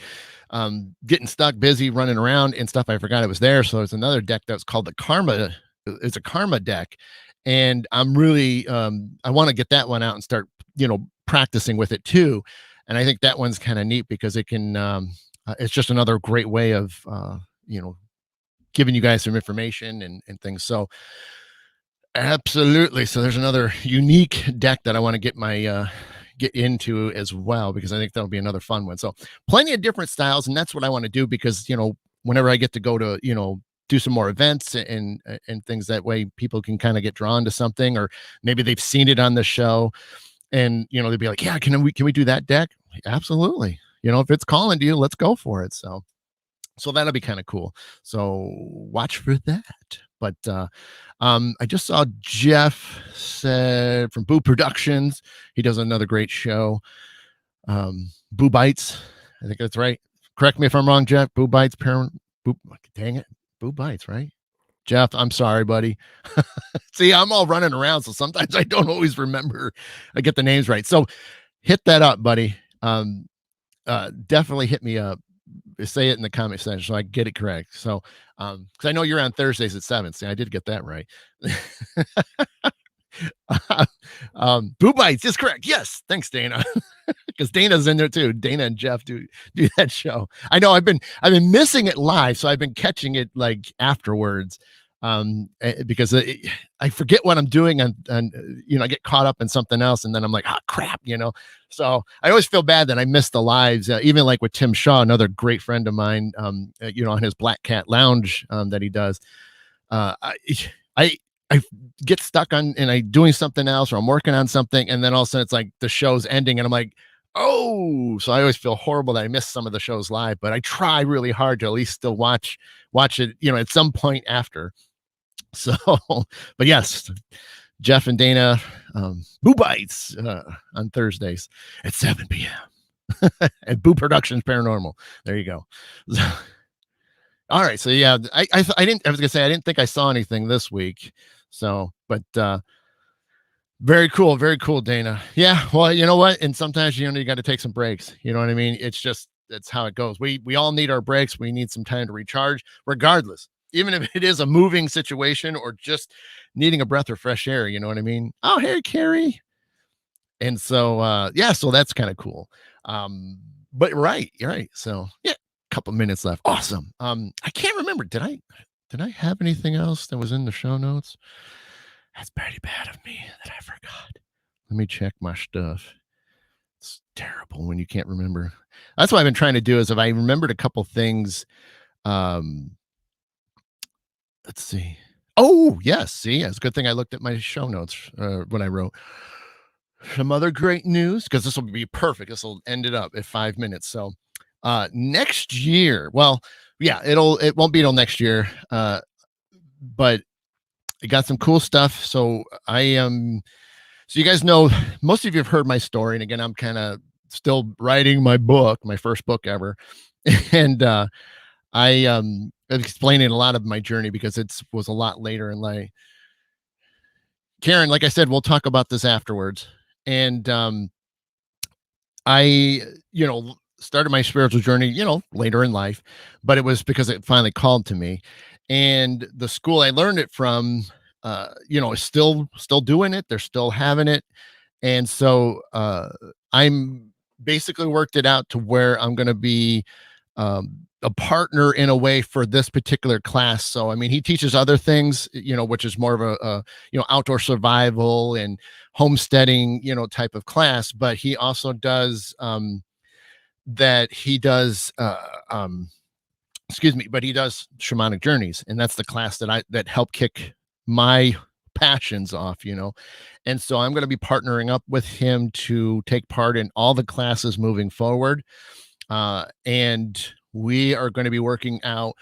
getting stuck, busy running around and stuff. I forgot it was there. So it's another deck that's called the Karma. It's a Karma deck, and I'm really I want to get that one out and start practicing with it too. And I think that one's kind of neat because it can it's just another great way of giving you guys some information and things. So absolutely. So there's another unique deck that I want to get into as well, because I think that'll be another fun one. So plenty of different styles, and that's what I want to do, because whenever I get to go to do some more events and things, that way people can kind of get drawn to something, or maybe they've seen it on the show, and they'd be like, yeah, can we do that deck? Absolutely. If it's calling to you, let's go for it. So that'll be kind of cool. So watch for that. But I just saw Jeff said from Boo Productions, he does another great show. Boo Bites, I think that's right. Correct me if I'm wrong, Jeff. Boo Bites, parent. Boo, dang it, Boo Bites, right? Jeff, I'm sorry, buddy. See, I'm all running around, so sometimes I don't always remember. I get the names right. So hit that up, buddy. Definitely hit me up. Say it in the comment section so I get it correct. So because I know you're on Thursdays at 7. See, I did get that right. Boo Bites is correct. Yes, thanks, Dana. Because Dana's in there too. Dana and Jeff do that show. I know I've been missing it live, so I've been catching it like afterwards. Because I forget what I'm doing, and I get caught up in something else, and then I'm like, oh crap, So I always feel bad that I missed the lives, even like with Tim Shaw, another great friend of mine, on his Black Cat Lounge that he does. I get stuck on, and I'm doing something else, or I'm working on something, and then all of a sudden it's like the show's ending, and I'm like, oh, so I always feel horrible that I missed some of the shows live, but I try really hard to at least still watch it, at some point after. So, but yes, Jeff and Dana, Boo Bites on Thursdays at 7 p.m. at Boo Productions Paranormal. There you go. All right. So yeah, I was gonna say I didn't think I saw anything this week. So, but very cool, Dana. Yeah. Well, you know what? And sometimes you got to take some breaks. You know what I mean? That's how it goes. We all need our breaks. We need some time to recharge, regardless. Even if it is a moving situation or just needing a breath of fresh air, you know what I mean? Oh, hey, Carrie. And so, yeah, so that's kind of cool. But you're right. So yeah, a couple minutes left. Awesome. I can't remember. Did I have anything else that was in the show notes? That's pretty bad of me that I forgot. Let me check my stuff. It's terrible when you can't remember. That's what I've been trying to do, is if I remembered a couple things, Let's see. Oh, yes. See, it's a good thing I looked at my show notes when I wrote some other great news because this will be perfect. This will end it up at 5 minutes. So, next year, well, yeah, it won't be till next year. But I got some cool stuff. So I am. So you guys know, most of you have heard my story, and again, I'm kind of still writing my book, my first book ever, and I'm explaining a lot of my journey because it was a lot later in life. Karen, like I said, we'll talk about this afterwards. And I, started my spiritual journey, later in life, but it was because it finally called to me. And the school I learned it from, is still doing it. They're still having it. And so I'm basically worked it out to where I'm going to be a partner in a way for this particular class. So, I mean, he teaches other things, which is more of outdoor survival and homesteading, type of class. But he also does that. He does, excuse me, but he does shamanic journeys, and that's the class that helped kick my passions off, and so I'm going to be partnering up with him to take part in all the classes moving forward. And we are going to be working out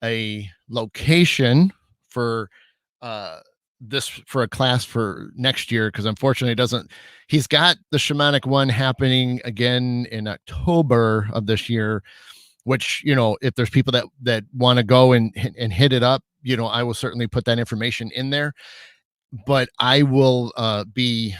a location for uh this for a class for next year, because unfortunately it doesn't he's got the shamanic one happening again in October of this year, which, if there's people that want to go and hit it up, I will certainly put that information in there. But I will be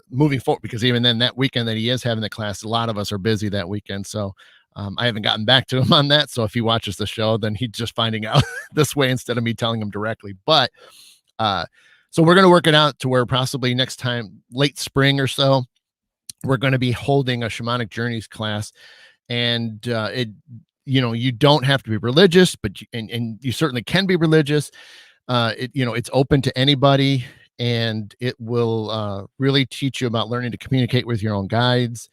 moving forward, because even then, that weekend that he is having the class, a lot of us are busy that weekend. So I haven't gotten back to him on that. So if he watches the show, then he's just finding out this way instead of me telling him directly. But uh, so we're going to work it out to where possibly next time, late spring or so, we're going to be holding a shamanic journeys class. And you don't have to be religious, but and you certainly can be religious. It's open to anybody, and it will really teach you about learning to communicate with your own guides.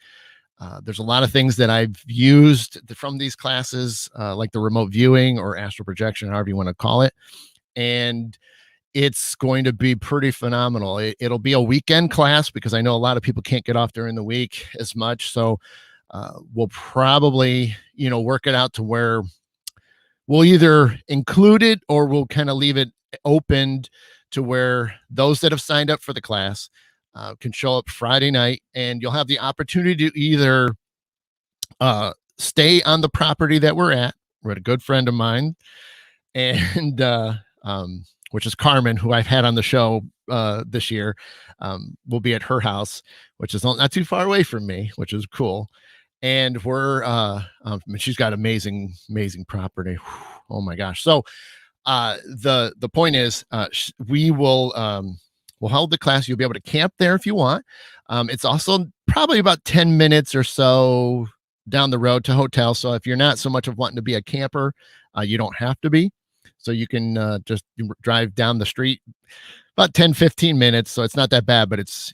There's a lot of things that I've used from these classes, like the remote viewing or astral projection, however you want to call it. And it's going to be pretty phenomenal. It'll be a weekend class because I know a lot of people can't get off during the week as much. So we'll probably, work it out to where we'll either include it or we'll kind of leave it opened to where those that have signed up for the class can show up Friday night, and you'll have the opportunity to either stay on the property that we're at. We're at a good friend of mine, and which is Carmen, who I've had on the show this year. We'll be at her house, which is not too far away from me, which is cool. And we're she's got amazing property. Oh my gosh. So the point is, we will we'll hold the class. You'll be able to camp there if you want. It's also probably about 10 minutes or so down the road to hotel. So if you're not so much of wanting to be a camper, you don't have to be. So you can just drive down the street about 10-15 minutes. So it's not that bad, but it's,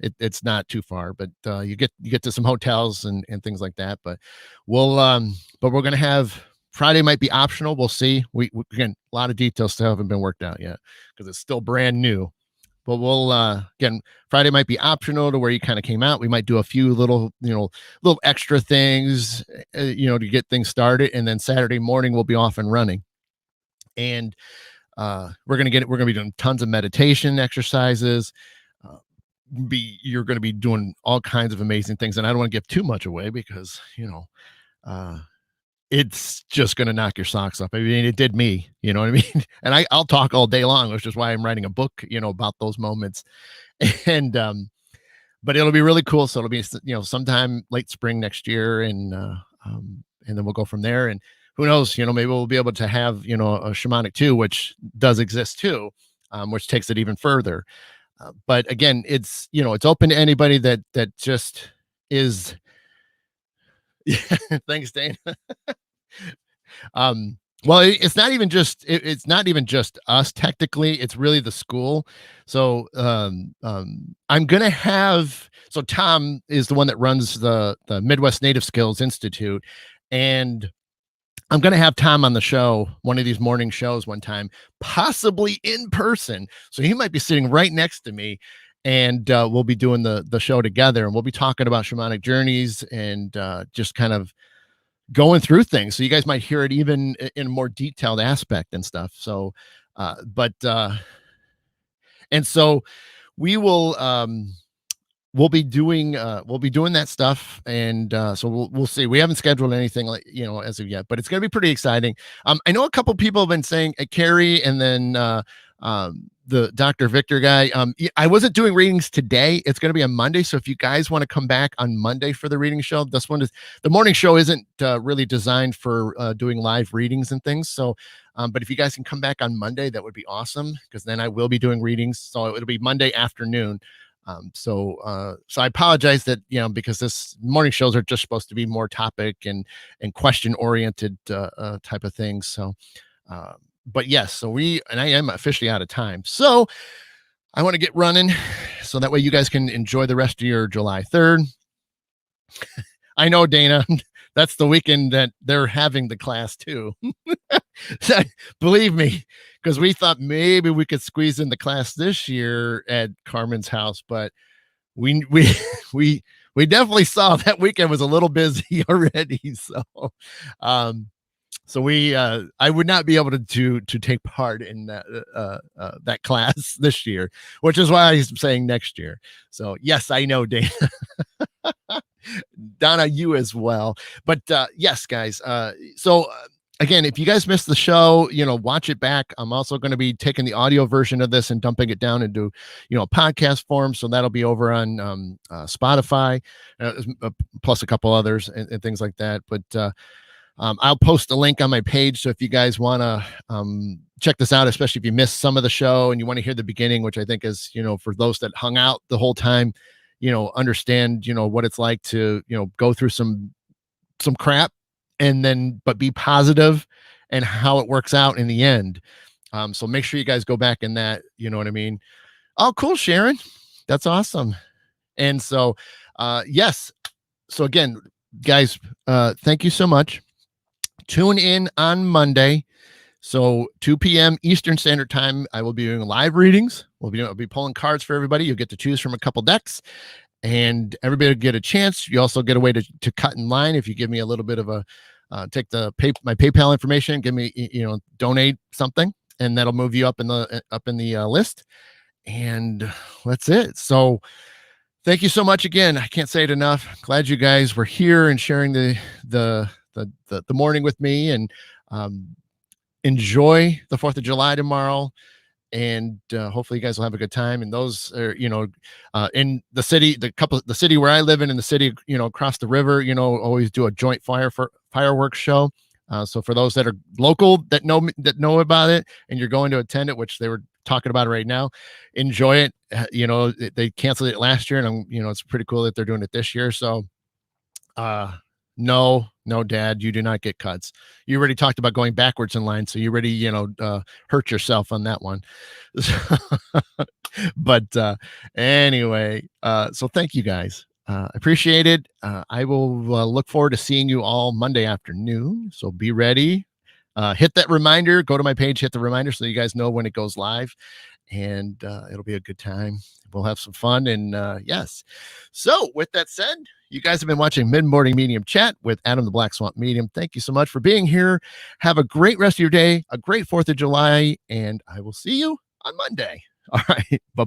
it's not too far, but you get to some hotels and things like that. But but we're going to have Friday might be optional. We'll see. We again, a lot of details still haven't been worked out yet because it's still brand new. But we'll again, Friday might be optional to where you kind of came out. We might do a few little extra things, to get things started, and then Saturday morning we'll be off and running. And we're gonna be doing tons of meditation exercises. You're going to be doing all kinds of amazing things, and I don't want to give too much away because it's just going to knock your socks off. I mean, it did me, you know what I mean? And I'll talk all day long, which is why I'm writing a book, about those moments. And, but it'll be really cool. So it'll be, sometime late spring next year. And then we'll go from there. And who knows, maybe we'll be able to have, a shamanic too, which does exist too, which takes it even further. But again, it's, it's open to anybody that just is. Yeah, thanks, Dane. Well, it's not even just it's not even just us technically, it's really the school. So I'm gonna have Tom is the one that runs the Midwest Native Skills Institute, and I'm going to have Tom on the show, one of these morning shows one time, possibly in person. So he might be sitting right next to me, and we'll be doing the show together, and we'll be talking about shamanic journeys and just kind of going through things. So you guys might hear it even in a more detailed aspect and stuff. So, and so we will, we'll be doing that stuff, and so we'll see. We haven't scheduled anything like, as of yet, but it's going to be pretty exciting. I know a couple people have been saying Carrie, and then the Dr. Victor guy. I wasn't doing readings today. It's going to be on Monday. So if you guys want to come back on Monday for the reading show, this one is the morning show isn't really designed for doing live readings and things. So, but if you guys can come back on Monday, that would be awesome, because then I will be doing readings. So it'll be Monday afternoon. So I apologize that, because this morning shows are just supposed to be more topic and question oriented type of things. So, but yes, so I am officially out of time. So I want to get running so that way you guys can enjoy the rest of your July 3rd. I know, Dana, that's the weekend that they're having the class too. Believe me, because we thought maybe we could squeeze in the class this year at Carmen's house, but we definitely saw that weekend was a little busy already. So I would not be able to take part in that class this year, which is why I'm saying next year. So yes, I know, Dana. Donna, you as well. But yes, guys. So again, if you guys missed the show, watch it back. I'm also going to be taking the audio version of this and dumping it down into, podcast form. So that'll be over on Spotify, plus a couple others and things like that. But I'll post a link on my page. So if you guys want to check this out, especially if you missed some of the show and you want to hear the beginning, which I think is, for those that hung out the whole time, understand, what it's like to, go through some crap and then, but be positive and how it works out in the end. So make sure you guys go back in that, you know what I mean? Oh, cool, Sharon. That's awesome. And so, yes. So again, guys, thank you so much. Tune in on Monday. So 2 p.m. Eastern Standard Time, I will be doing live readings. I'll be pulling cards for everybody. You'll get to choose from a couple decks, and everybody will get a chance. You also get a way to cut in line if you give me a little bit of a take my PayPal information, give me donate something, and that'll move you up in the list. And that's it. So thank you so much again. I can't say it enough. Glad you guys were here and sharing the morning with me, and enjoy the 4th of July tomorrow. And hopefully you guys will have a good time. And those are, in the city, the city where I live in the city, across the river, always do a joint fireworks show. So for those that are local that know about it and you're going to attend it, which they were talking about it right now, enjoy it. They canceled it last year, and it's pretty cool that they're doing it this year. So no, Dad, you do not get cuts. You already talked about going backwards in line, so you already, hurt yourself on that one. But anyway, so thank you guys. Appreciate it. I will look forward to seeing you all Monday afternoon. So be ready. Hit that reminder. Go to my page, hit the reminder so you guys know when it goes live, and it'll be a good time. We'll have some fun. And yes. So with that said, you guys have been watching Mid-Morning Medium Chat with Adam the Black Swamp Medium. Thank you so much for being here. Have a great rest of your day, a great 4th of July, and I will see you on Monday. All right. Bye.